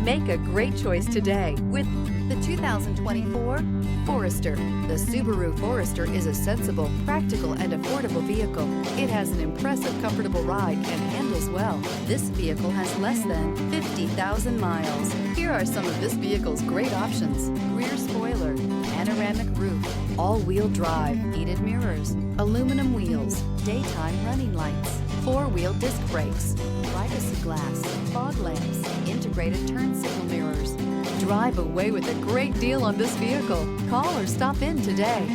Make a great choice today with the 2024 Forester. The Subaru Forester is a sensible, practical, and affordable vehicle. It has an impressive, comfortable ride and handles well. This vehicle has less than 50,000 miles. Here are some of this vehicle's great options: rear spoiler, panoramic roof, all-wheel drive, heated mirrors, aluminum wheels, daytime running lights, four-wheel disc brakes, privacy glass, fog lamps, integrated turn signal mirrors. Drive away with a great deal on this vehicle. Call or stop in today.